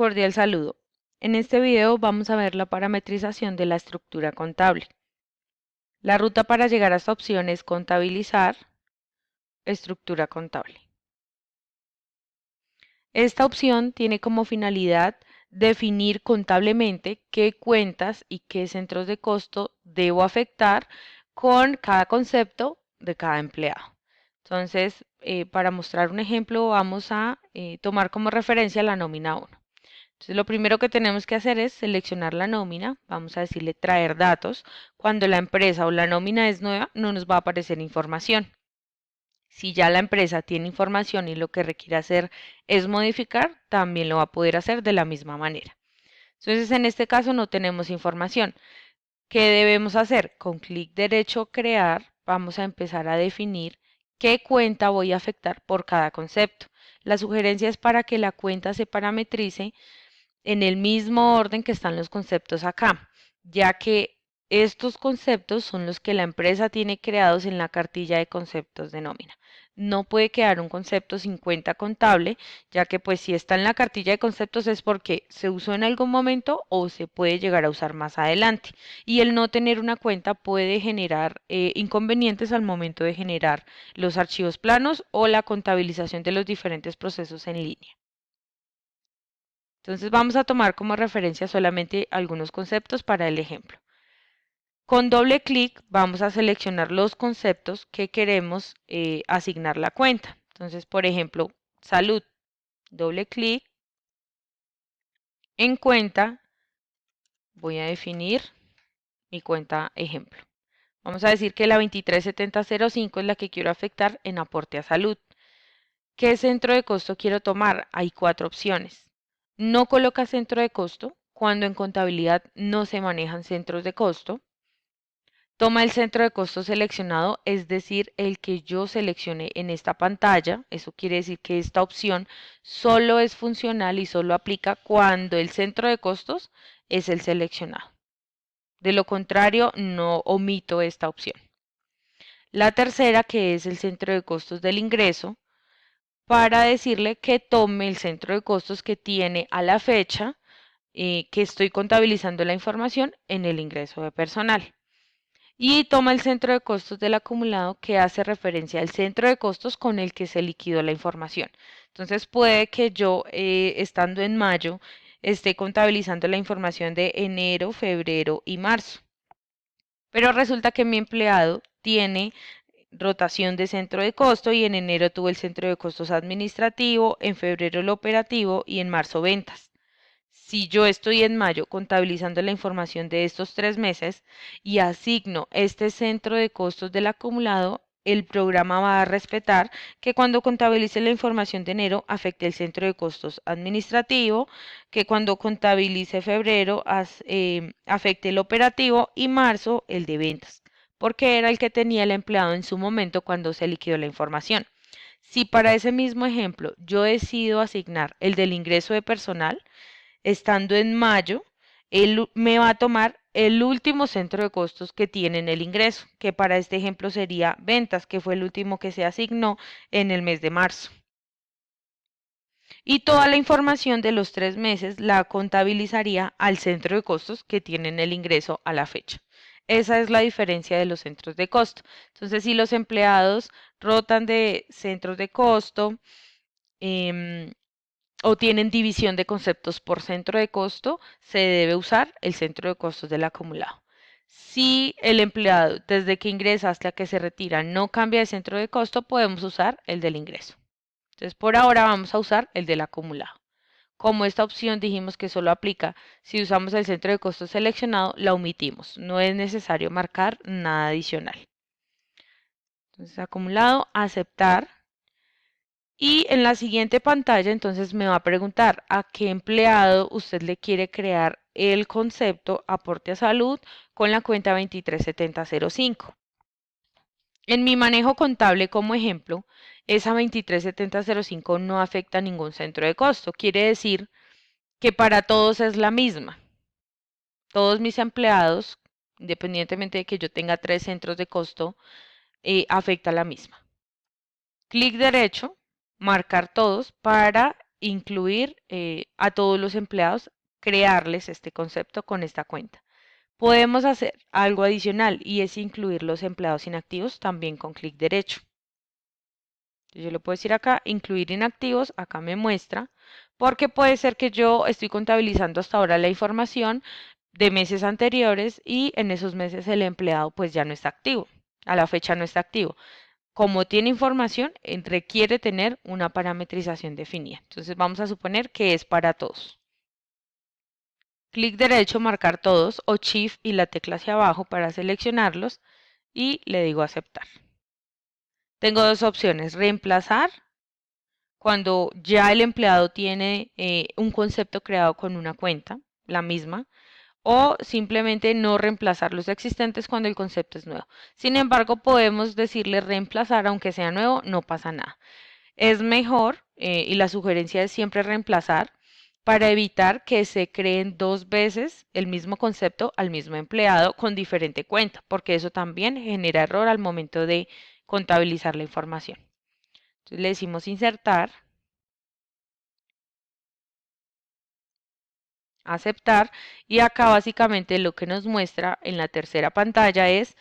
Cordial saludo. En este video vamos a ver la parametrización de la estructura contable. La ruta para llegar a esta opción es contabilizar, estructura contable. Esta opción tiene como finalidad definir contablemente qué cuentas y qué centros de costo debo afectar con cada concepto de cada empleado. Entonces, para mostrar un ejemplo, vamos a tomar como referencia la nómina 1. Entonces, lo primero que tenemos que hacer es seleccionar la nómina. Vamos a decirle traer datos. Cuando la empresa o la nómina es nueva, no nos va a aparecer información. Si ya la empresa tiene información y lo que requiere hacer es modificar, también lo va a poder hacer de la misma manera. Entonces, en este caso no tenemos información. ¿Qué debemos hacer? Con clic derecho, crear, vamos a empezar a definir qué cuenta voy a afectar por cada concepto. La sugerencia es para que la cuenta se parametrice en el mismo orden que están los conceptos acá, ya que estos conceptos son los que la empresa tiene creados en la cartilla de conceptos de nómina. No puede quedar un concepto sin cuenta contable, ya que pues si está en la cartilla de conceptos es porque se usó en algún momento o se puede llegar a usar más adelante. Y el no tener una cuenta puede generar inconvenientes al momento de generar los archivos planos o la contabilización de los diferentes procesos en línea. Entonces vamos a tomar como referencia solamente algunos conceptos para el ejemplo. Con doble clic vamos a seleccionar los conceptos que queremos asignar la cuenta. Entonces, por ejemplo, salud, doble clic, en cuenta, voy a definir mi cuenta ejemplo. Vamos a decir que la 237005 es la que quiero afectar en aporte a salud. ¿Qué centro de costo quiero tomar? Hay 4 opciones. No coloca centro de costo cuando en contabilidad no se manejan centros de costo. Toma el centro de costo seleccionado, es decir, el que yo seleccioné en esta pantalla. Eso quiere decir que esta opción solo es funcional y solo aplica cuando el centro de costos es el seleccionado. De lo contrario, no omito esta opción. La tercera, que es el centro de costos del ingreso, para decirle que tome el centro de costos que tiene a la fecha que estoy contabilizando la información en el ingreso de personal. Y toma el centro de costos del acumulado que hace referencia al centro de costos con el que se liquidó la información. Entonces puede que yo, estando en mayo, esté contabilizando la información de enero, febrero y marzo. Pero resulta que mi empleado tiene rotación de centro de costo y en enero tuvo el centro de costos administrativo, en febrero el operativo y en marzo ventas. Si yo estoy en mayo contabilizando la información de estos 3 meses y asigno este centro de costos del acumulado, el programa va a respetar que cuando contabilice la información de enero afecte el centro de costos administrativo, que cuando contabilice febrero afecte el operativo y marzo el de ventas, porque era el que tenía el empleado en su momento cuando se liquidó la información. Si para ese mismo ejemplo yo decido asignar el del ingreso de personal, estando en mayo, él me va a tomar el último centro de costos que tiene en el ingreso, que para este ejemplo sería ventas, que fue el último que se asignó en el mes de marzo. Y toda la información de los 3 meses la contabilizaría al centro de costos que tiene en el ingreso a la fecha. Esa es la diferencia de los centros de costo. Entonces, si los empleados rotan de centros de costo, o tienen división de conceptos por centro de costo, se debe usar el centro de costos del acumulado. Si el empleado desde que ingresa hasta que se retira no cambia de centro de costo, podemos usar el del ingreso. Entonces, por ahora vamos a usar el del acumulado. Como esta opción dijimos que solo aplica si usamos el centro de costos seleccionado, la omitimos. No es necesario marcar nada adicional. Entonces, acumulado, aceptar. Y en la siguiente pantalla entonces me va a preguntar a qué empleado usted le quiere crear el concepto aporte a salud con la cuenta 237005. En mi manejo contable como ejemplo, esa 237005 no afecta a ningún centro de costo. Quiere decir que para todos es la misma. Todos mis empleados, independientemente de que yo tenga 3 centros de costo, afecta la misma. Clic derecho, marcar todos para incluir a todos los empleados, crearles este concepto con esta cuenta. Podemos hacer algo adicional y es incluir los empleados inactivos también con clic derecho. Yo le puedo decir acá, incluir inactivos, acá me muestra, porque puede ser que yo estoy contabilizando hasta ahora la información de meses anteriores y en esos meses el empleado pues ya no está activo, a la fecha no está activo. Como tiene información, requiere tener una parametrización definida. Entonces vamos a suponer que es para todos. Clic derecho, marcar todos o Shift y la tecla hacia abajo para seleccionarlos y le digo aceptar. Tengo dos opciones, reemplazar cuando ya el empleado tiene un concepto creado con una cuenta, la misma, o simplemente no reemplazar los existentes cuando el concepto es nuevo. Sin embargo, podemos decirle reemplazar, aunque sea nuevo, no pasa nada. Es mejor, y la sugerencia es siempre reemplazar, para evitar que se creen dos veces el mismo concepto al mismo empleado con diferente cuenta, porque eso también genera error al momento de contabilizar la información. Entonces le decimos insertar, aceptar, y acá básicamente lo que nos muestra en la tercera pantalla es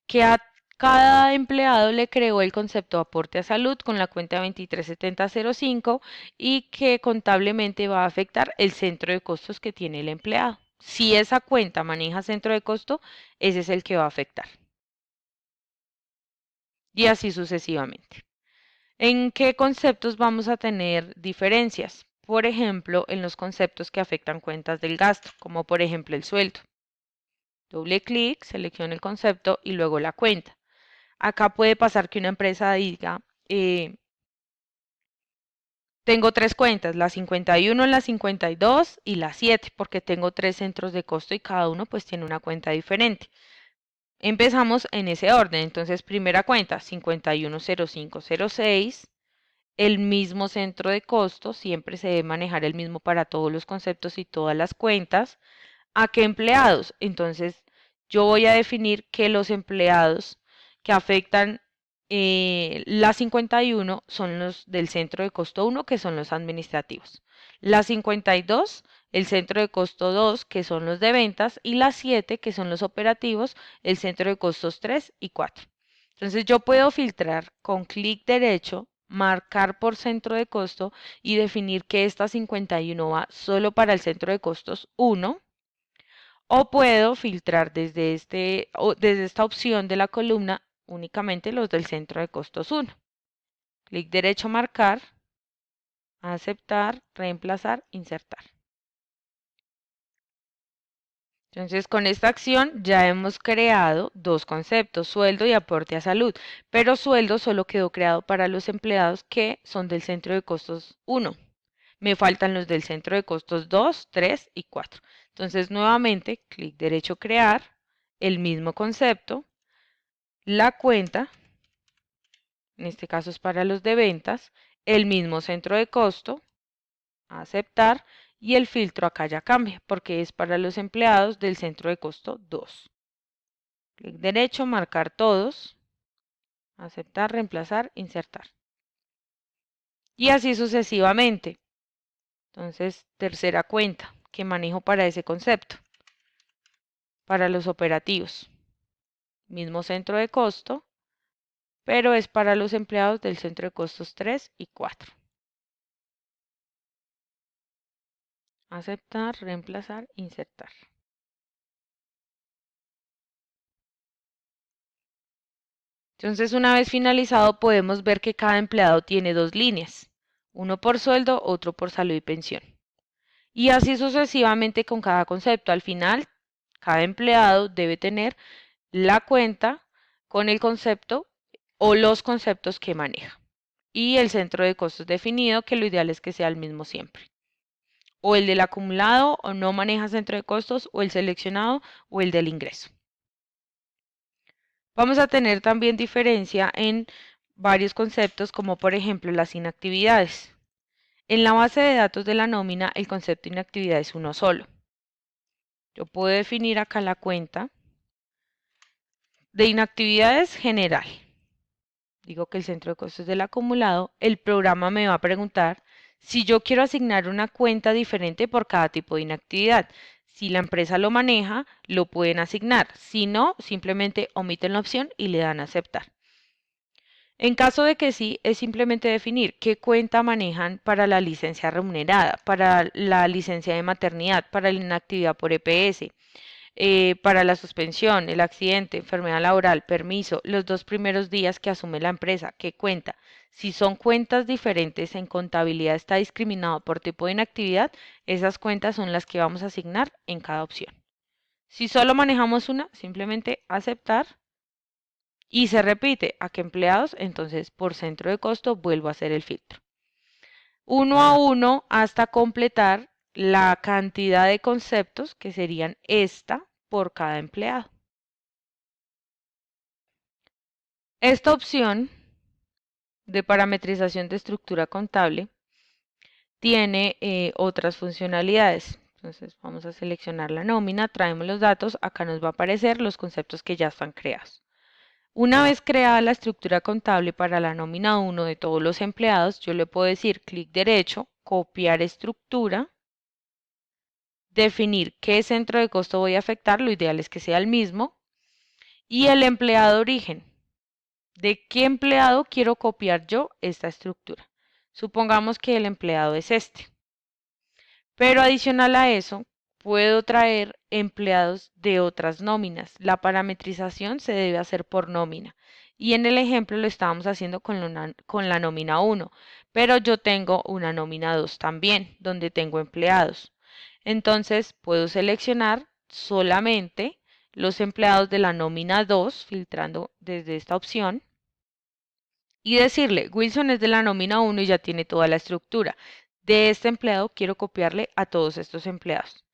que a cada empleado le creó el concepto aporte a salud con la cuenta 237005 y que contablemente va a afectar el centro de costos que tiene el empleado. Si esa cuenta maneja centro de costo, ese es el que va a afectar. Y así sucesivamente. ¿En qué conceptos vamos a tener diferencias? Por ejemplo, en los conceptos que afectan cuentas del gasto, como por ejemplo el sueldo. Doble clic, selecciono el concepto y luego la cuenta. Acá puede pasar que una empresa diga, tengo tres cuentas, la 51, la 52 y la 7, porque tengo tres centros de costo y cada uno pues tiene una cuenta diferente. Empezamos en ese orden, entonces primera cuenta 510506, el mismo centro de costo, siempre se debe manejar el mismo para todos los conceptos y todas las cuentas. ¿A qué empleados? Entonces yo voy a definir que los empleados que afectan la 51 son los del centro de costo 1, que son los administrativos. La 52, el centro de costo 2, que son los de ventas, y la 7, que son los operativos, el centro de costos 3 y 4. Entonces yo puedo filtrar con clic derecho, marcar por centro de costo y definir que esta 51 va solo para el centro de costos 1. O puedo filtrar desde esta opción de la columna únicamente los del centro de costos 1. Clic derecho, marcar, aceptar, reemplazar, insertar. Entonces, con esta acción ya hemos creado dos conceptos, sueldo y aporte a salud, pero sueldo solo quedó creado para los empleados que son del centro de costos 1. Me faltan los del centro de costos 2, 3 y 4. Entonces, nuevamente, clic derecho, crear, el mismo concepto, la cuenta, en este caso es para los de ventas, el mismo centro de costo, aceptar, y el filtro acá ya cambia porque es para los empleados del centro de costo 2. Clic derecho, marcar todos, aceptar, reemplazar, insertar. Y así sucesivamente. Entonces, tercera cuenta que manejo para ese concepto. Para los operativos. Mismo centro de costo, pero es para los empleados del centro de costos 3 y 4. Aceptar, reemplazar, insertar. Entonces, una vez finalizado, podemos ver que cada empleado tiene dos líneas, uno por sueldo, otro por salud y pensión. Y así sucesivamente con cada concepto. Al final, cada empleado debe tener la cuenta con el concepto o los conceptos que maneja. Y el centro de costos definido, que lo ideal es que sea el mismo siempre. O el del acumulado o no maneja centro de costos, o el seleccionado o el del ingreso. Vamos a tener también diferencia en varios conceptos, como por ejemplo las inactividades. En la base de datos de la nómina, el concepto de inactividad es uno solo. Yo puedo definir acá la cuenta de inactividades general. Digo que el centro de costos del acumulado, el programa me va a preguntar Si yo quiero asignar una cuenta diferente por cada tipo de inactividad, si la empresa lo maneja, lo pueden asignar. Si no, simplemente omiten la opción y le dan a aceptar. En caso de que sí, es simplemente definir qué cuenta manejan para la licencia remunerada, para la licencia de maternidad, para la inactividad por EPS, para la suspensión, el accidente, enfermedad laboral, permiso, los 2 primeros días que asume la empresa, qué cuenta. Si son cuentas diferentes en contabilidad está discriminado por tipo de inactividad, esas cuentas son las que vamos a asignar en cada opción. Si solo manejamos una, simplemente aceptar y se repite a qué empleados, entonces por centro de costo vuelvo a hacer el filtro. Uno a uno hasta completar la cantidad de conceptos que serían esta por cada empleado. Esta opción de parametrización de estructura contable tiene otras funcionalidades. Entonces vamos a seleccionar la nómina, traemos los datos, acá nos va a aparecer los conceptos que ya están creados. Una vez creada la estructura contable para la nómina 1 de todos los empleados, yo le puedo decir clic derecho, copiar estructura, definir qué centro de costo voy a afectar, lo ideal es que sea el mismo, y el empleado origen. ¿De qué empleado quiero copiar yo esta estructura? Supongamos que el empleado es este. Pero adicional a eso, puedo traer empleados de otras nóminas. La parametrización se debe hacer por nómina. Y en el ejemplo lo estábamos haciendo con la nómina 1, pero yo tengo una nómina 2 también, donde tengo empleados. Entonces puedo seleccionar solamente los empleados de la nómina 2, filtrando desde esta opción, y decirle, Wilson es de la nómina 1 y ya tiene toda la estructura. De este empleado quiero copiarle a todos estos empleados.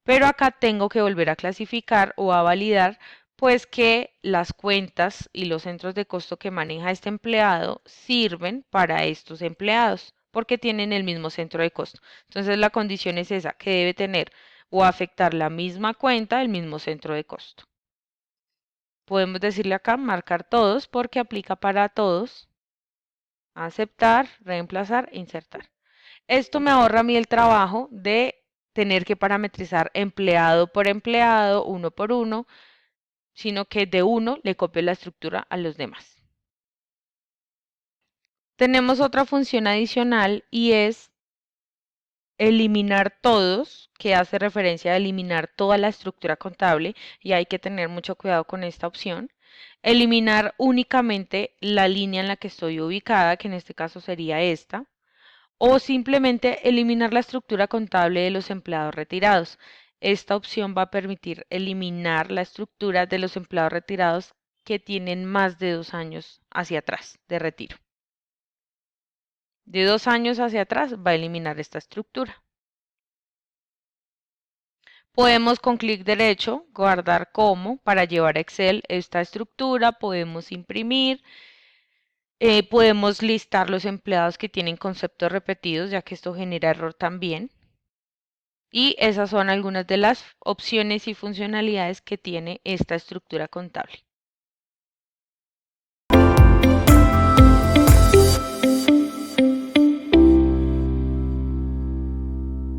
Pero acá tengo que volver a clasificar o a validar pues que las cuentas y los centros de costo que maneja este empleado sirven para estos empleados porque tienen el mismo centro de costo. Entonces la condición es esa, que debe tener o afectar la misma cuenta, el mismo centro de costo. Podemos decirle acá marcar todos porque aplica para todos. Aceptar, reemplazar, insertar. Esto me ahorra a mí el trabajo de tener que parametrizar empleado por empleado, uno por uno, sino que de uno le copio la estructura a los demás. Tenemos otra función adicional y es eliminar todos, que hace referencia a eliminar toda la estructura contable y hay que tener mucho cuidado con esta opción. Eliminar únicamente la línea en la que estoy ubicada, que en este caso sería esta. O simplemente eliminar la estructura contable de los empleados retirados. Esta opción va a permitir eliminar la estructura de los empleados retirados que tienen más de 2 años hacia atrás de retiro. De 2 años hacia atrás va a eliminar esta estructura. Podemos con clic derecho guardar como para llevar a Excel esta estructura, podemos imprimir. Podemos listar los empleados que tienen conceptos repetidos, ya que esto genera error también. Y esas son algunas de las opciones y funcionalidades que tiene esta estructura contable.